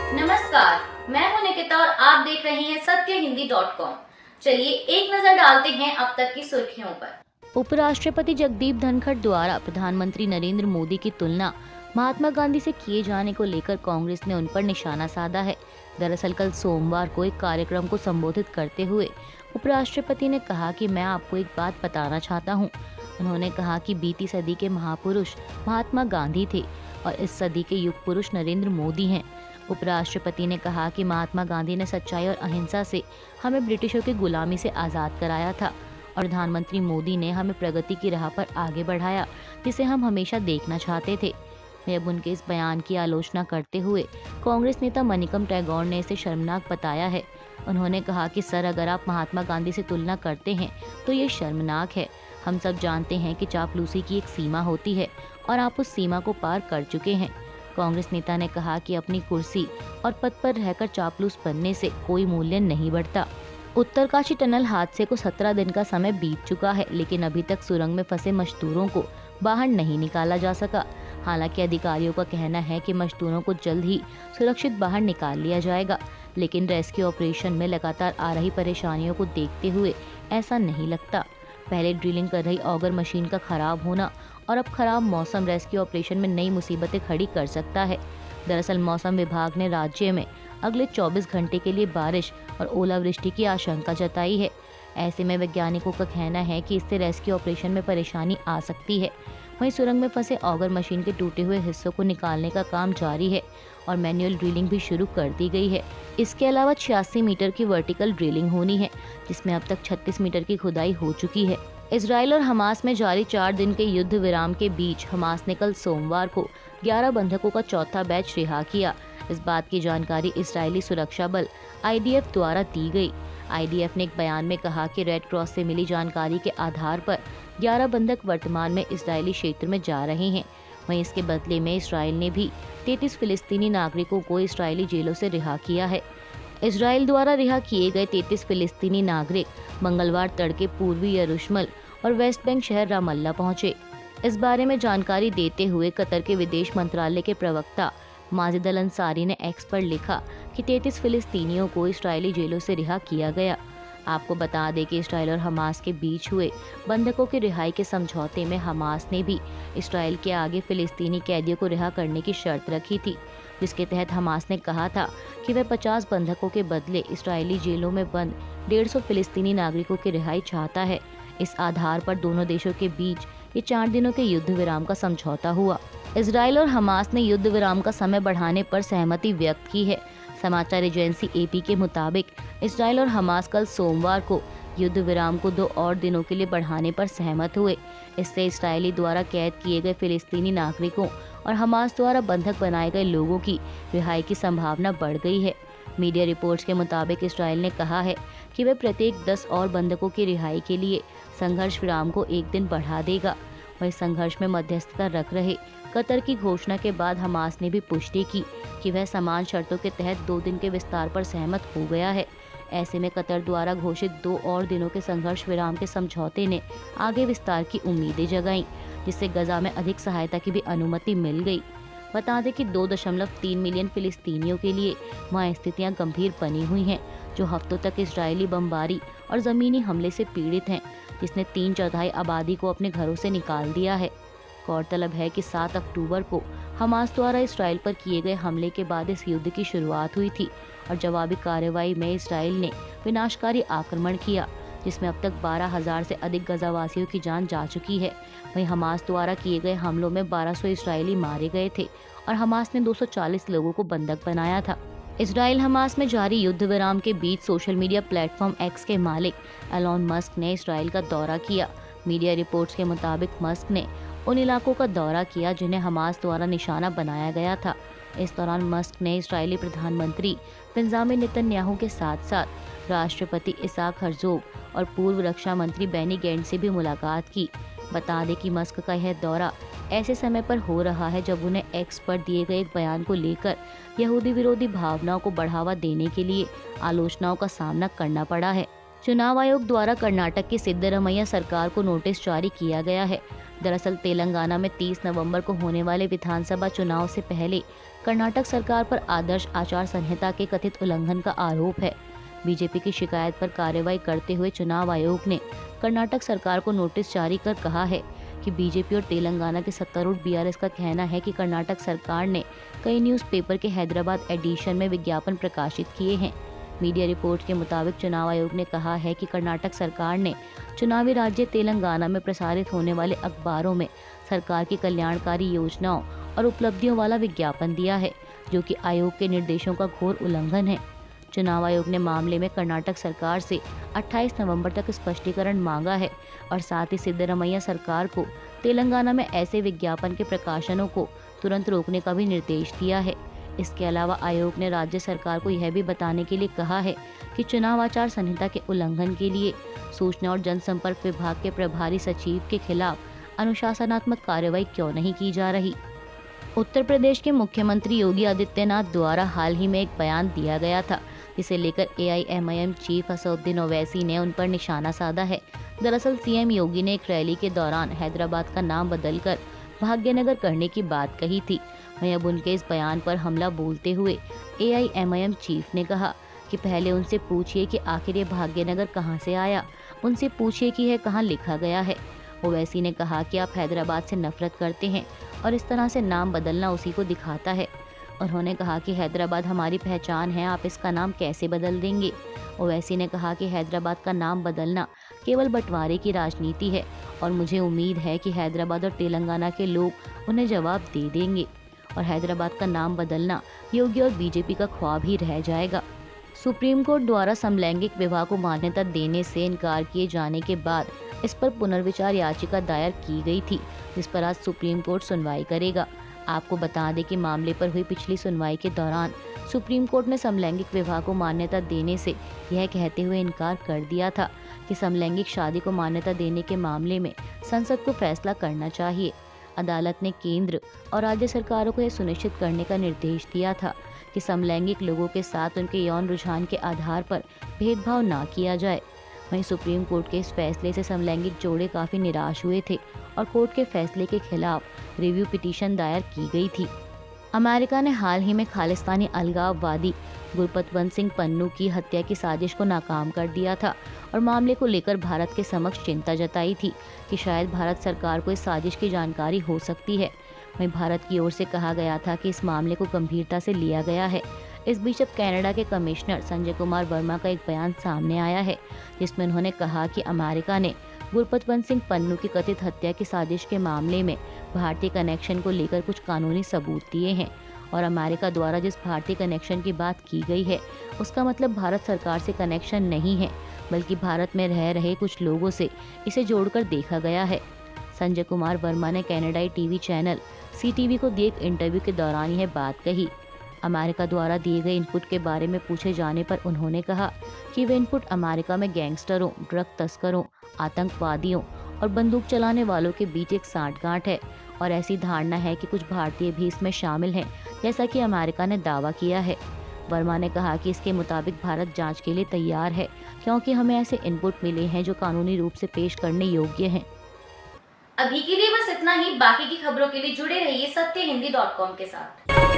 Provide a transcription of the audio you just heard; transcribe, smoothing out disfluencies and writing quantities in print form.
नमस्कार, मैं हूं निकिता और आप देख रहे हैं सत्यहिंदी.com। चलिए एक नजर डालते हैं अब तक की सुर्खियों पर। उपराष्ट्रपति जगदीप धनखड़ द्वारा प्रधानमंत्री नरेंद्र मोदी की तुलना महात्मा गांधी से किए जाने को लेकर कांग्रेस ने उन पर निशाना साधा है। दरअसल कल सोमवार को एक कार्यक्रम को संबोधित करते हुए उपराष्ट्रपति ने कहा कि मैं आपको एक बात बताना चाहता हूं। उन्होंने कहा कि बीती सदी के महापुरुष महात्मा गांधी थे और इस सदी के युग पुरुष नरेंद्र मोदी हैं। उपराष्ट्रपति ने कहा कि महात्मा गांधी ने सच्चाई और अहिंसा से हमें ब्रिटिशों की गुलामी से आज़ाद कराया था और प्रधानमंत्री मोदी ने हमें प्रगति की राह पर आगे बढ़ाया, जिसे हम हमेशा देखना चाहते थे। अब उनके इस बयान की आलोचना करते हुए कांग्रेस नेता मनिकम टैगोर ने इसे शर्मनाक बताया है। उन्होंने कहा कि सर, अगर आप महात्मा गांधी से तुलना करते हैं तो ये शर्मनाक है। हम सब जानते हैं कि चापलूसी की एक सीमा होती है और आप उस सीमा को पार कर चुके हैं। कांग्रेस नेता ने कहा कि अपनी कुर्सी और पद पर रहकर चापलूस बनने से कोई मूल्य नहीं बढ़ता। उत्तरकाशी टनल हादसे को 17 दिन का समय बीत चुका है, लेकिन अभी तक सुरंग में फंसे मजदूरों को बाहर नहीं निकाला जा सका। हालांकि अधिकारियों का कहना है कि मजदूरों को जल्द ही सुरक्षित बाहर निकाल लिया जाएगा, लेकिन रेस्क्यू ऑपरेशन में लगातार आ रही परेशानियों को देखते हुए ऐसा नहीं लगता। पहले ड्रिलिंग कर रही ऑगर मशीन का खराब होना और अब खराब मौसम रेस्क्यू ऑपरेशन में नई मुसीबतें खड़ी कर सकता है। दरअसल मौसम विभाग ने राज्य में अगले 24 घंटे के लिए बारिश और ओलावृष्टि की आशंका जताई है। ऐसे में वैज्ञानिकों का कहना है कि इससे रेस्क्यू ऑपरेशन में परेशानी आ सकती है। वहीं सुरंग में फंसे ऑगर मशीन के टूटे हुए हिस्सों को निकालने का काम जारी है और मैनुअल ड्रिलिंग भी शुरू कर दी गई है। इसके अलावा 86 मीटर की वर्टिकल ड्रिलिंग होनी है, जिसमें अब तक 36 मीटर की खुदाई हो चुकी है। इजराइल और हमास में जारी 4 दिन के युद्ध विराम के बीच हमास ने कल सोमवार को 11 बंधकों का चौथा बैच रिहा किया। इस बात की जानकारी इजरायली सुरक्षा बल IDF द्वारा दी गई। IDF ने एक बयान में कहा कि रेड क्रॉस से मिली जानकारी के आधार पर 11 बंधक वर्तमान में इजरायली क्षेत्र में जा रहे हैं। वहीं इसके बदले में इजराइल ने भी 33 फिलिस्तीनी नागरिकों को इजरायली जेलों से रिहा किया है। इजराइल द्वारा रिहा किए गए 33 फिलिस्तीनी नागरिक मंगलवार तड़के पूर्वी यरूशलेम और वेस्ट बैंक शहर रामल्ला पहुंचे। इस बारे में जानकारी देते हुए कतर के विदेश मंत्रालय के प्रवक्ता माजिद अल अंसारी ने एक्स पर लिखा कि 33 फिलिस्तीनियों को इस्राएली जेलों से रिहा किया गया। आपको बता दें कि इस्राएल और हमास के बीच हुए बंधकों की रिहाई के समझौते में हमास ने भी इस्राएल के आगे फिलिस्तीनी कैदियों को रिहा करने की शर्त रखी थी, जिसके तहत हमास ने कहा था कि वह 50 बंधकों के बदले इस्राएली जेलों में बंद 150 फिलिस्तीनी नागरिकों की रिहाई चाहता है। इस आधार पर दोनों देशों के बीच ये 4 दिनों के युद्ध विराम का समझौता हुआ। इजराइल और हमास ने युद्ध विराम का समय बढ़ाने पर सहमति व्यक्त की है। समाचार एजेंसी AP के मुताबिक इजराइल और हमास कल सोमवार को युद्ध विराम को 2 और दिनों के लिए बढ़ाने पर सहमत हुए। इससे इस्राएली द्वारा कैद किए गए फिलिस्तीनी नागरिकों और हमास द्वारा बंधक बनाए गए लोगों की रिहाई की संभावना बढ़ गई है। मीडिया रिपोर्ट्स के मुताबिक इस्राएल ने कहा है कि वह प्रत्येक 10 और बंधकों की रिहाई के लिए संघर्ष विराम को 1 दिन बढ़ा देगा। वहीं संघर्ष में मध्यस्थता रख रहे कतर की घोषणा के बाद हमास ने भी पुष्टि की कि वह समान शर्तों के तहत 2 दिन के विस्तार पर सहमत हो गया है। ऐसे में कतर द्वारा घोषित 2 और दिनों के संघर्ष विराम के समझौते ने आगे विस्तार की उम्मीदें जगाईं, जिससे गजा में अधिक सहायता की भी अनुमति मिल गई। बता दें कि 2.3 मिलियन फिलिस्तीनियों के लिए वहाँ स्थितियाँ गंभीर बनी हुई हैं, जो हफ्तों तक इजरायली बमबारी और ज़मीनी हमले से पीड़ित हैं, जिसने 3/4 आबादी को अपने घरों से निकाल दिया है। गौरतलब है कि 7 अक्टूबर को हमास द्वारा इसराइल पर किए गए हमले के बाद इस युद्ध की शुरुआत हुई थी और जवाबी कार्रवाई में इसराइल ने विनाशकारी आक्रमण किया, जिसमें अब तक 12,000 से अधिक गजावासियों की जान जा चुकी है। वहीं हमास द्वारा किए गए हमलों में 1200 इसराइली मारे गए थे और हमास ने 240 लोगों को बंधक बनाया था। इजराइल हमास में जारी युद्ध विराम के बीच सोशल मीडिया प्लेटफॉर्म X के मालिक एलॉन मस्क ने इसराइल का दौरा किया। मीडिया रिपोर्ट्स के मुताबिक मस्क ने उन इलाकों का दौरा किया जिन्हें हमास द्वारा निशाना बनाया गया था। इस दौरान मस्क ने इस्राएली प्रधानमंत्री बेंजामिन नेतन्याहू के साथ साथ राष्ट्रपति इसाक हर्जोग और पूर्व रक्षा मंत्री बेनी गैंट्स से भी मुलाकात की। बता दें कि मस्क का यह दौरा ऐसे समय पर हो रहा है जब उन्हें एक्स पर दिए गए एक बयान को लेकर यहूदी विरोधी भावनाओं को बढ़ावा देने के लिए आलोचनाओं का सामना करना पड़ा है। चुनाव आयोग द्वारा कर्नाटक की सिद्धरमैया सरकार को नोटिस जारी किया गया है। दरअसल तेलंगाना में 30 नवंबर को होने वाले विधानसभा चुनाव से पहले कर्नाटक सरकार पर आदर्श आचार संहिता के कथित उल्लंघन का आरोप है। बीजेपी की शिकायत पर कार्रवाई करते हुए चुनाव आयोग ने कर्नाटक सरकार को नोटिस जारी कर कहा है कि बीजेपी और तेलंगाना के सत्तारूढ़ बीआरएस का कहना है कि कर्नाटक सरकार ने कई न्यूज़पेपर के हैदराबाद एडिशन में विज्ञापन प्रकाशित किए हैं। मीडिया रिपोर्ट के मुताबिक चुनाव आयोग ने कहा है कि कर्नाटक सरकार ने चुनावी राज्य तेलंगाना में प्रसारित होने वाले अखबारों में सरकार की कल्याणकारी योजनाओं और उपलब्धियों वाला विज्ञापन दिया है, जो कि आयोग के निर्देशों का घोर उल्लंघन है। चुनाव आयोग ने मामले में कर्नाटक सरकार से 28 नवंबर तक स्पष्टीकरण मांगा है और साथ ही सिद्धरमैया सरकार को तेलंगाना में ऐसे विज्ञापन के प्रकाशनों को तुरंत रोकने का भी निर्देश दिया है। इसके अलावा आयोग ने राज्य सरकार को यह भी बताने के लिए कहा है कि चुनाव आचार संहिता के उल्लंघन के लिए सूचना और जनसंपर्क विभाग के प्रभारी सचिव के खिलाफ अनुशासनात्मक कार्रवाई क्यों नहीं की जा रही। उत्तर प्रदेश के मुख्यमंत्री योगी आदित्यनाथ द्वारा हाल ही में एक बयान दिया गया था, जिसे लेकर AIMIM चीफ असदुद्दीन ओवैसी ने उन पर निशाना साधा है। दरअसल सीएम योगी ने एक रैली के दौरान हैदराबाद का नाम बदलकर भाग्यनगर करने की बात कही थी। वहीं अब उनके इस बयान पर हमला बोलते हुए AIMIM चीफ ने कहा कि पहले उनसे पूछिए कि आखिर ये भाग्यनगर कहाँ से आया, उनसे पूछिए कि यह कहाँ लिखा गया है। ओवैसी ने कहा कि आप हैदराबाद से नफरत करते हैं और इस तरह से नाम बदलना उसी को दिखाता है। उन्होंने कहा कि हैदराबाद हमारी पहचान है, आप इसका नाम कैसे बदल देंगे। ओवैसी ने कहा कि हैदराबाद का नाम बदलना केवल बंटवारे की राजनीति है और मुझे उम्मीद है कि हैदराबाद और तेलंगाना के लोग उन्हें जवाब दे देंगे और हैदराबाद का नाम बदलना योगी और बीजेपी का ख्वाब ही रह जाएगा। सुप्रीम कोर्ट द्वारा समलैंगिक विवाह को मान्यता देने से इनकार किए जाने के बाद इस पर पुनर्विचार याचिका दायर की गई थी, जिस पर आज सुप्रीम कोर्ट सुनवाई करेगा। आपको बता दें कि मामले पर हुई पिछली सुनवाई के दौरान सुप्रीम कोर्ट ने समलैंगिक विवाह को मान्यता देने से यह कहते हुए इनकार कर दिया था कि समलैंगिक शादी को मान्यता देने के मामले में संसद को फैसला करना चाहिए। अदालत ने केंद्र और राज्य सरकारों को यह सुनिश्चित करने का निर्देश दिया था कि समलैंगिक लोगों के साथ उनके यौन रुझान के आधार पर भेदभाव ना किया जाए। वहीं सुप्रीम कोर्ट के इस फैसले से समलैंगिक जोड़े काफी निराश हुए थे और कोर्ट के फैसले के खिलाफ रिव्यू पिटीशन दायर की गई थी। अमेरिका ने हाल ही में खालिस्तानी अलगाववादी गुरपतवंत सिंह पन्नू की हत्या की साजिश को नाकाम कर दिया था और मामले को लेकर भारत के समक्ष चिंता जताई थी कि शायद भारत सरकार को इस साजिश की जानकारी हो सकती है। वहीं भारत की ओर से कहा गया था कि इस मामले को गंभीरता से लिया गया है। इस बीच अब कनाडा के कमिश्नर संजय कुमार वर्मा का एक बयान सामने आया है, जिसमें उन्होंने कहा कि अमेरिका ने गुरपतवंत सिंह पन्नू की कथित हत्या की साजिश के मामले में भारतीय कनेक्शन को लेकर कुछ कानूनी सबूत दिए हैं और अमेरिका द्वारा जिस भारतीय कनेक्शन की बात की गई है उसका मतलब भारत सरकार से कनेक्शन नहीं है, बल्कि भारत में रह रहे कुछ लोगों से इसे जोड़कर देखा गया है। संजय कुमार वर्मा ने कनाडाई टीवी चैनल CTV को दिए एक इंटरव्यू के दौरान यह बात कही। अमेरिका द्वारा दिए गए इनपुट के बारे में पूछे जाने पर उन्होंने कहा कि वे इनपुट अमेरिका में गैंगस्टरों, ड्रग तस्करों, आतंकवादियों और बंदूक चलाने वालों के बीच एक सांठगांठ है और ऐसी धारणा है कि कुछ भारतीय भी इसमें शामिल हैं, जैसा कि अमेरिका ने दावा किया है। वर्मा ने कहा कि इसके मुताबिक भारत जांच के लिए तैयार है, क्योंकि हमें ऐसे इनपुट मिले हैं जो कानूनी रूप से पेश करने योग्य हैं। अभी के लिए बस इतना ही। बाकी की खबरों के लिए जुड़े रहिए सत्यहिंदी.com के साथ।